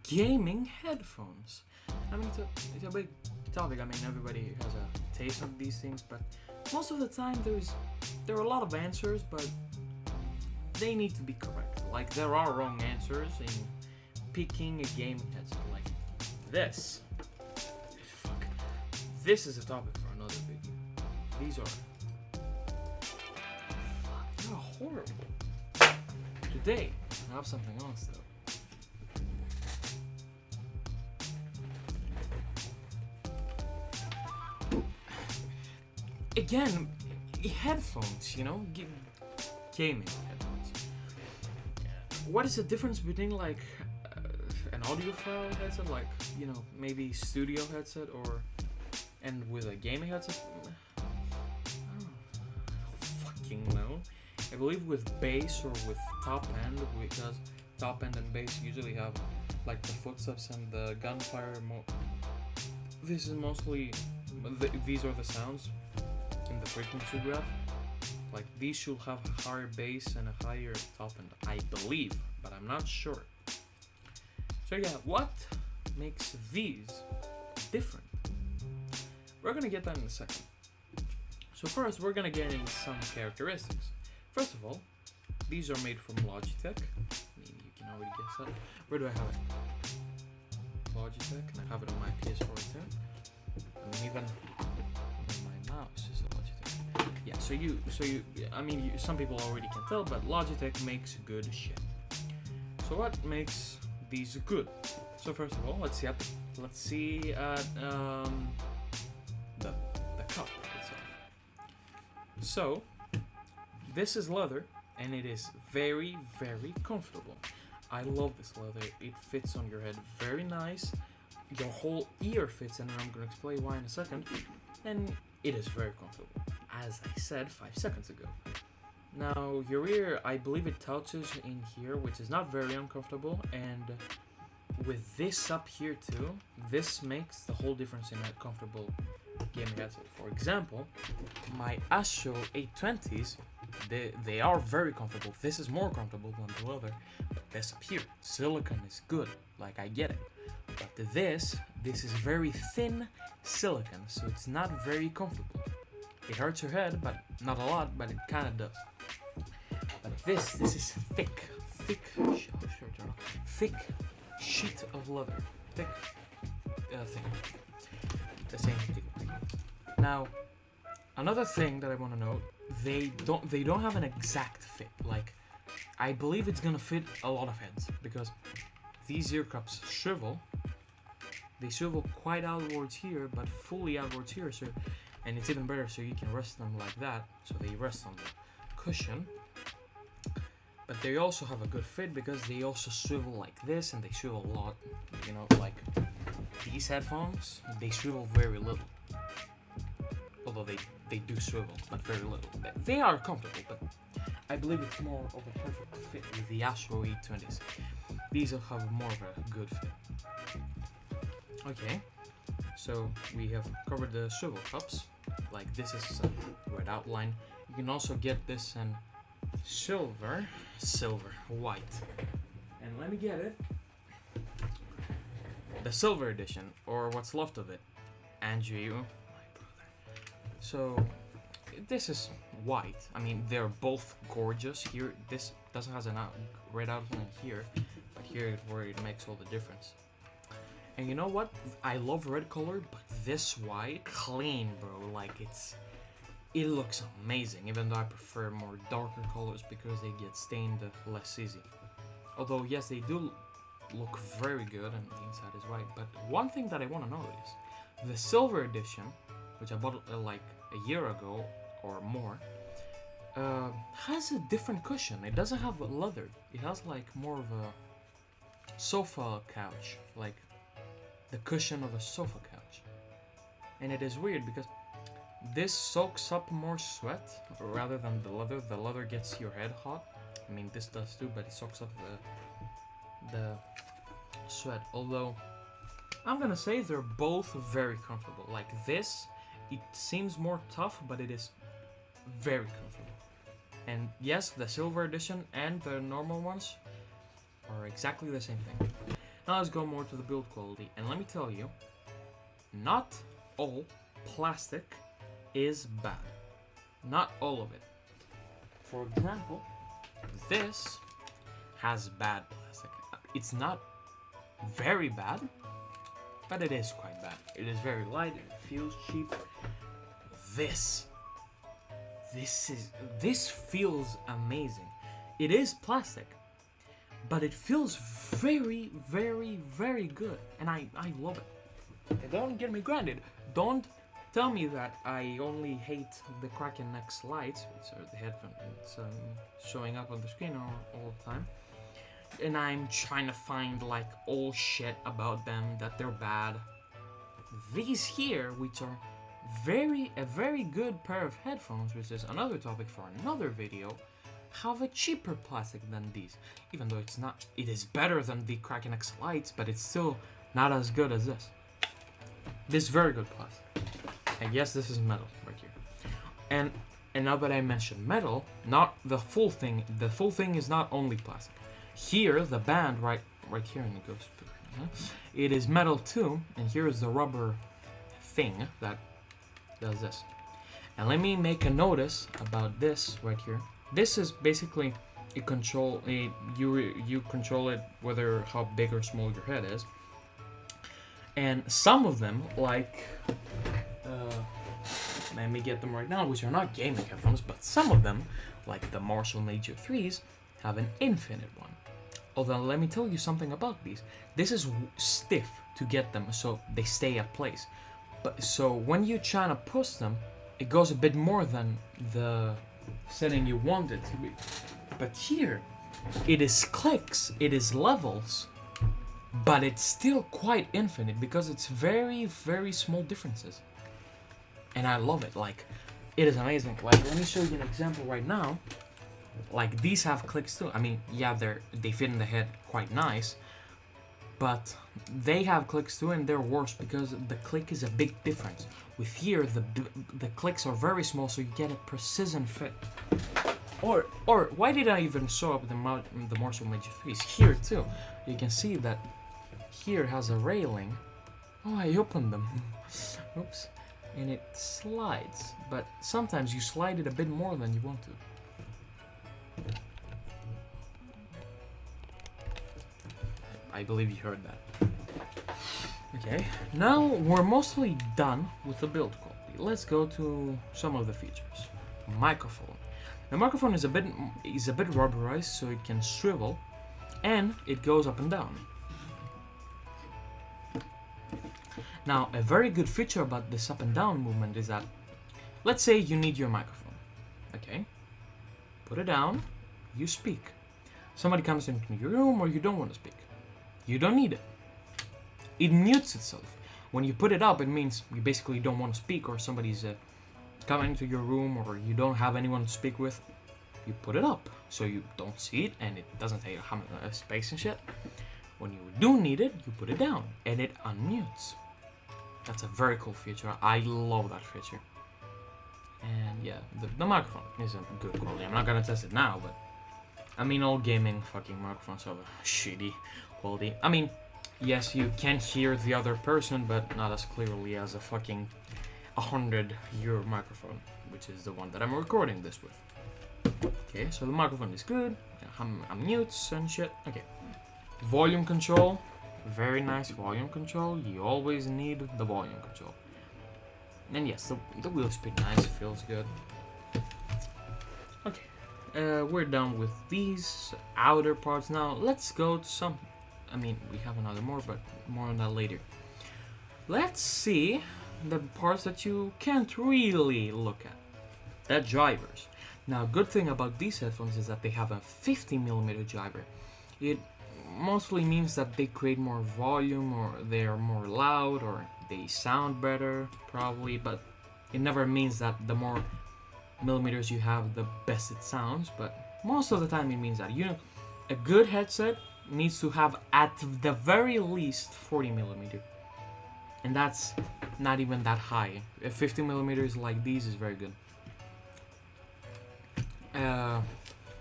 gaming headphones. I mean, it's a big topic. I mean, everybody has a taste of these things, but most of the time there are a lot of answers, but they need to be correct. Like, there are wrong answers in picking a gaming headset. Like this. Fuck. This is a topic for another video. These are. Fuck, they're horrible. Today, I have something else though. Again, headphones, you know, gaming headphones. What is the difference between like an audiophile headset, like, you know, maybe studio headset, and with a gaming headset? I don't fucking know. I believe with bass or with top end, because top end and bass usually have like the footsteps and the gunfire. This is mostly these are the sounds in the frequency graph. Like, these should have a higher bass and a higher top end, I believe, but I'm not sure. So yeah, what makes these different? We're gonna get that in a second. So first, we're gonna get into some characteristics. First of all, these are made from Logitech. I mean, you can already guess that. Where do I have it? Logitech, and I have it on my PS4 too. I mean, even my mouse is a Logitech. Yeah, some people already can tell, but Logitech makes good shit. So what makes these good? So first of all, let's see the cup itself. So this is leather, and it is very, very comfortable. I love this leather. It fits on your head very nice. Your whole ear fits in, and I'm gonna explain why in a second. And it is very comfortable, as I said 5 seconds ago. Now, your ear, I believe it touches in here, which is not very uncomfortable, and with this up here too, this makes the whole difference in a comfortable gaming headset. For example, my Astro 820s, they are very comfortable. This is more comfortable than the leather, but this up here, silicone is good, like, I get it. But this is very thin silicone, so it's not very comfortable. It hurts your head, but not a lot, but it kind of does. But this is thick sheet of leather, thick thing. The same thing. Now, another thing that I want to note, they don't have an exact fit. Like, I believe it's gonna fit a lot of heads, because these ear cups swivel. They swivel quite outwards here, but fully outwards here, so, and it's even better, so you can rest them like that, so they rest on the cushion. But they also have a good fit because they also swivel like this, and they swivel a lot. You know, like these headphones, they swivel very little. Although they do swivel, but very little. They are comfortable, but I believe it's more of a perfect fit with the Astro 820s. These have more of a good fit. Okay, so we have covered the swivel cups. Like, this is a red outline. You can also get this in white. And let me get it. The silver edition, or what's left of it. Andrew, my brother. So, this is white. I mean, they're both gorgeous. Here, this doesn't have a red outline here, but here is where it makes all the difference. And you know what? I love red color, but this white, clean, bro. Like, it looks amazing, even though I prefer more darker colors because they get stained less easy. Although, yes, they do look very good, and the inside is white. But one thing that I want to know is the silver edition, which I bought like a year ago or more, has a different cushion. It doesn't have leather. It has like more of a sofa couch, like the cushion of a sofa couch. And it is weird because this soaks up more sweat rather than the leather. The leather gets your head hot. I mean, this does too, but it soaks up the sweat. Although, I'm gonna say they're both very comfortable. Like this, it seems more tough, but it is very comfortable. And yes, the silver edition and the normal ones are exactly the same thing. Now let's go more to the build quality. And let me tell you, not all plastic is bad. Not all of it. For example, this has bad plastic. It's not very bad, but it is quite bad. It is very light, it feels cheap. This feels amazing. It is plastic, but it feels very, very, very good, and I love it. And don't get me granted. Don't tell me that I only hate the Kraken X lights, which are the headphones showing up on the screen all the time, and I'm trying to find like all shit about them, that they're bad. These here, which are a very good pair of headphones, which is another topic for another video, have a cheaper plastic than these. Even though it is better than the Kraken X lights, but it's still not as good as this. This is very good plastic. And yes, this is metal right here. And now that I mentioned metal, not the full thing. The full thing is not only plastic. Here, the band right here, and it goes. It is metal too, and here is the rubber thing that does this. And let me make a notice about this right here. This is basically you control it whether how big or small your head is. And some of them, like let me get them right now, which are not gaming headphones, but some of them, like the Marshall Major 3s, have an infinite one. Although let me tell you something about these. This is stiff to get them so they stay at place. But so when you try to push them, it goes a bit more than the setting you want it to be. But here, it is clicks, it is levels, but it's still quite infinite because it's very, very small differences. And I love it. Like, it is amazing. Like, let me show you an example right now. Like, these have clicks too. I mean, yeah, they fit in the head quite nice, but they have clicks too, and they're worse because the click is a big difference. With here, the clicks are very small, so you get a precision fit. Or why did I even show up the Marshall Major 3s here too? You can see that here has a railing. Oh, I opened them. Oops. And it slides, but sometimes you slide it a bit more than you want to. I believe you heard that. Okay, now we're mostly done with the build quality. Let's go to some of the features. Microphone. The microphone is a bit rubberized, so it can swivel, and it goes up and down. Now, a very good feature about this up and down movement is that, let's say you need your microphone. Okay, put it down, you speak. Somebody comes into your room or you don't want to speak. You don't need it. It mutes itself. When you put it up, it means you basically don't want to speak, or somebody's coming into your room, or you don't have anyone to speak with. You put it up so you don't see it and it doesn't take space and shit. When you do need it, you put it down and it unmutes. That's a very cool feature. I love that feature. And yeah, the microphone is a good quality. I'm not gonna test it now, but I mean, all gaming fucking microphones have a shitty quality. I mean, yes, you can hear the other person, but not as clearly as a fucking €100 microphone, which is the one that I'm recording this with. Okay, so the microphone is good. I'm mutes and shit. Okay, volume control. Very nice volume control. You always need the volume control. And yes, the wheel's pretty nice. It feels good. Okay, we're done with these outer parts now. Let's go to some. I mean, we have another more, but more on that later. Let's see the parts that you can't really look at. The drivers. Now, good thing about these headphones is that they have a 50mm driver. It mostly means that they create more volume, or they're more loud, or they sound better, probably, but it never means that the more millimeters you have, the best it sounds. But most of the time it means that, you know, a good headset needs to have at the very least 40mm, and that's not even that high. 50mm like these is very good.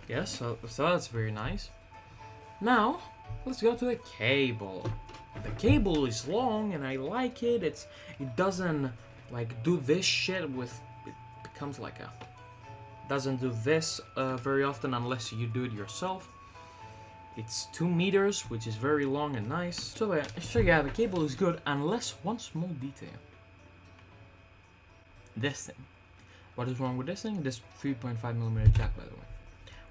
Yes, so that's very nice. Now let's go to the cable. the cable is long and I like it. It doesn't like do this shit with, it becomes like a, doesn't do this very often unless you do it yourself. It's 2 meters, which is very long and nice. So yeah, the cable is good, unless one small detail. This thing. What is wrong with this thing? This 3.5mm jack, by the way.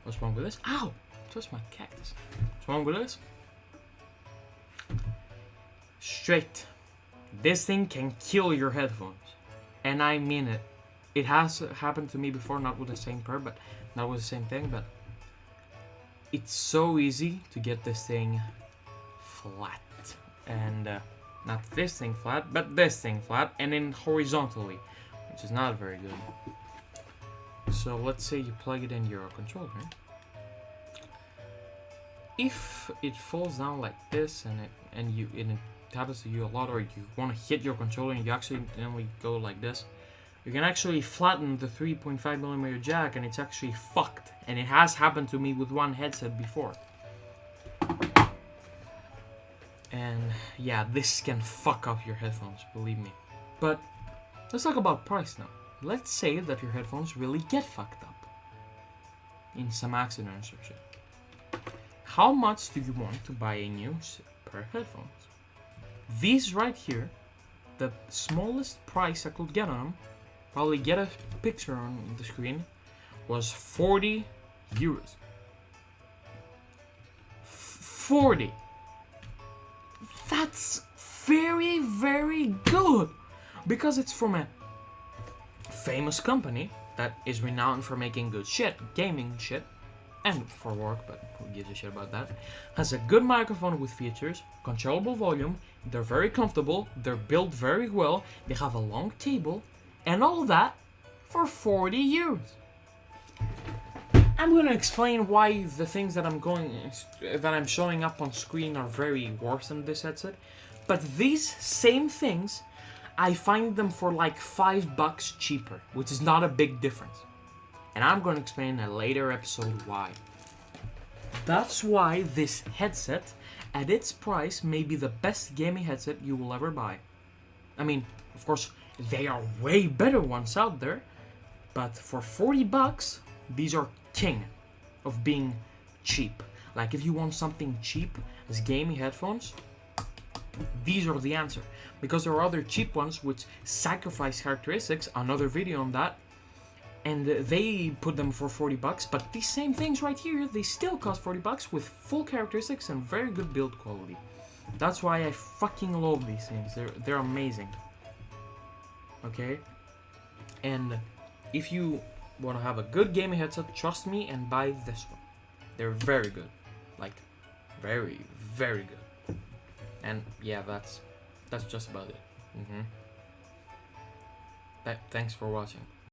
What's wrong with this? Ow! Just my cactus. What's wrong with this? Straight. This thing can kill your headphones. And I mean it. It has happened to me before, not with the same pair, but not with the same thing, but it's so easy to get this thing flat. And not this thing flat, but this thing flat, and then horizontally, which is not very good. So let's say you plug it in your controller. If it falls down like this and it happens to you a lot, or you want to hit your controller and you accidentally go like this, you can actually flatten the 3.5mm jack and it's actually fucked. And it has happened to me with one headset before. And yeah, this can fuck up your headphones, believe me. But let's talk about price now. Let's say that your headphones really get fucked up in some accident or some shit. How much do you want to buy a new pair of headphones? These right here, the smallest price I could get on them, probably get a picture on the screen, was 40 euros. 40! That's very, very good! Because it's from a famous company that is renowned for making good shit, gaming shit, and for work, but who gives a shit about that. Has a good microphone with features, controllable volume, they're very comfortable, they're built very well, they have a long cable, and all that for 40 euros. I'm gonna explain why the things that I'm showing up on screen are very worse than this headset, but these same things, I find them for like $5 cheaper, which is not a big difference. And I'm gonna explain in a later episode why. That's why this headset, at its price, may be the best gaming headset you will ever buy. I mean, of course, they are way better ones out there, but for $40, these are king of being cheap. Like, if you want something cheap as gaming headphones, these are the answer. Because there are other cheap ones which sacrifice characteristics, another video on that, and they put them for $40, but these same things right here, they still cost $40 with full characteristics and very good build quality. That's why I fucking love these things. They're amazing. Okay? And if you want to have a good gaming headset, trust me and buy this one. They're very good. Like, very, very good. And yeah, that's just about it. Thanks for watching.